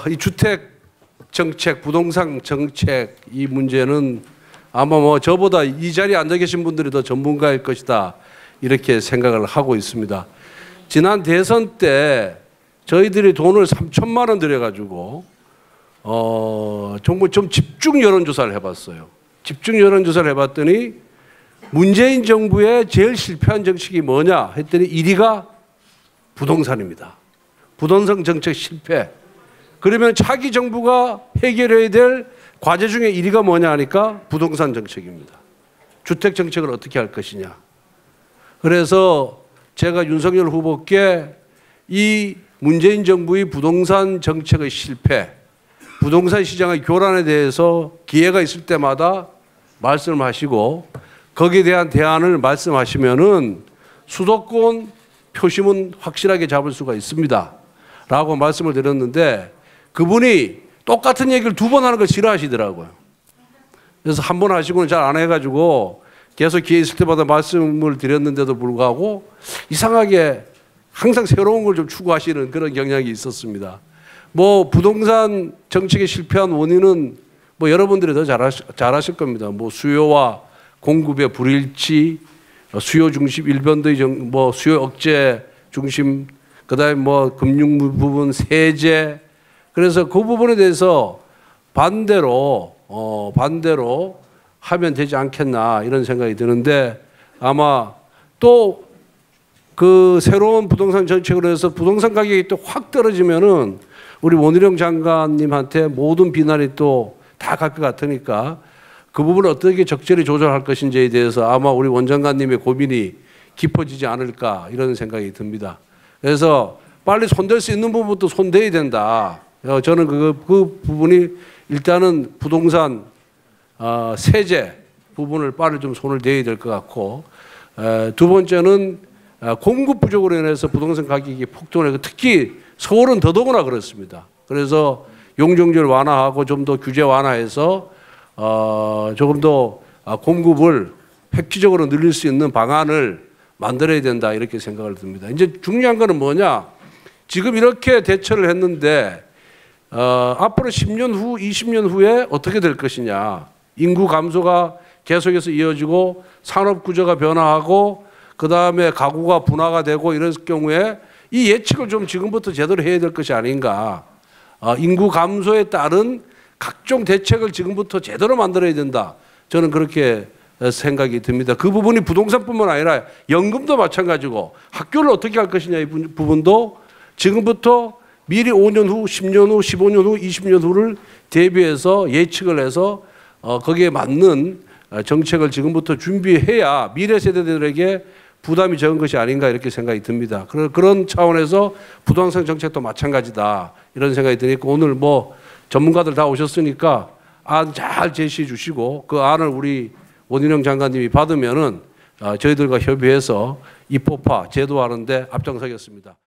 이 주택 정책, 부동산 정책 이 문제는 아마 뭐 저보다 이 자리에 앉아 계신 분들이 더 전문가일 것이다 이렇게 생각을 하고 있습니다. 지난 대선 때 저희들이 돈을 3천만 원 들여가지고 정말 좀 집중 여론조사를 해봤어요. 집중 여론조사를 해봤더니 문재인 정부의 제일 실패한 정책이 뭐냐 했더니 1위가 부동산입니다. 부동산 정책 실패. 그러면 차기 정부가 해결해야 될 과제 중에 1위가 뭐냐 하니까 부동산 정책입니다. 주택 정책을 어떻게 할 것이냐. 그래서 제가 윤석열 후보께 이 문재인 정부의 부동산 정책의 실패, 부동산 시장의 교란에 대해서 기회가 있을 때마다 말씀하시고 거기에 대한 대안을 말씀하시면은 수도권 표심은 확실하게 잡을 수가 있습니다. 라고 말씀을 드렸는데 그분이 똑같은 얘기를 2번 하는 걸 싫어하시더라고요. 그래서 한 번 하시고는 잘 안 해가지고 계속 기회 있을 때마다 말씀을 드렸는데도 불구하고 이상하게 항상 새로운 걸 좀 추구하시는 그런 경향이 있었습니다. 뭐 부동산 정책에 실패한 원인은 뭐 여러분들이 더 잘 아실 겁니다. 뭐 수요와 공급의 불일치, 수요 중심 일변도의 뭐 수요 억제 중심, 그다음에 뭐 금융 부분 세제. 그래서 그 부분에 대해서 반대로 하면 되지 않겠나 이런 생각이 드는데 아마 또 그 새로운 부동산 정책으로 해서 부동산 가격이 또 확 떨어지면은 우리 원희룡 장관님한테 모든 비난이 또 다 갈 것 같으니까 그 부분을 어떻게 적절히 조절할 것인지에 대해서 아마 우리 원 장관님의 고민이 깊어지지 않을까 이런 생각이 듭니다. 그래서 빨리 손댈 수 있는 부분부터 손대야 된다. 저는 그 부분이 일단은 부동산 세제 부분을 빨리 좀 손을 대야 될 것 같고, 두 번째는 공급 부족으로 인해서 부동산 가격이 폭등을 특히 서울은 더더구나 그렇습니다. 그래서 용적률 완화하고 좀 더 규제 완화해서 조금 더 공급을 획기적으로 늘릴 수 있는 방안을 만들어야 된다 이렇게 생각을 듭니다. 이제 중요한 거는 뭐냐? 지금 이렇게 대처를 했는데 앞으로 10년 후, 20년 후에 어떻게 될 것이냐? 인구 감소가 계속해서 이어지고 산업 구조가 변화하고 그 다음에 가구가 분화가 되고 이럴 경우에 이 예측을 좀 지금부터 제대로 해야 될 것이 아닌가. 인구 감소에 따른 각종 대책을 지금부터 제대로 만들어야 된다. 저는 그렇게 생각이 듭니다. 그 부분이 부동산뿐만 아니라 연금도 마찬가지고 학교를 어떻게 할 것이냐 이 부분도 지금부터 미리 5년 후, 10년 후, 15년 후, 20년 후를 대비해서 예측을 해서 거기에 맞는 정책을 지금부터 준비해야 미래 세대들에게 부담이 적은 것이 아닌가 이렇게 생각이 듭니다. 그런 차원에서 부동산 정책도 마찬가지다 이런 생각이 드니까 오늘 뭐 전문가들 다 오셨으니까 안 잘 제시해 주시고 그 안을 우리 원희룡 장관님이 받으면은 저희들과 협의해서 입법화 제도화하는 데 앞장서겠습니다.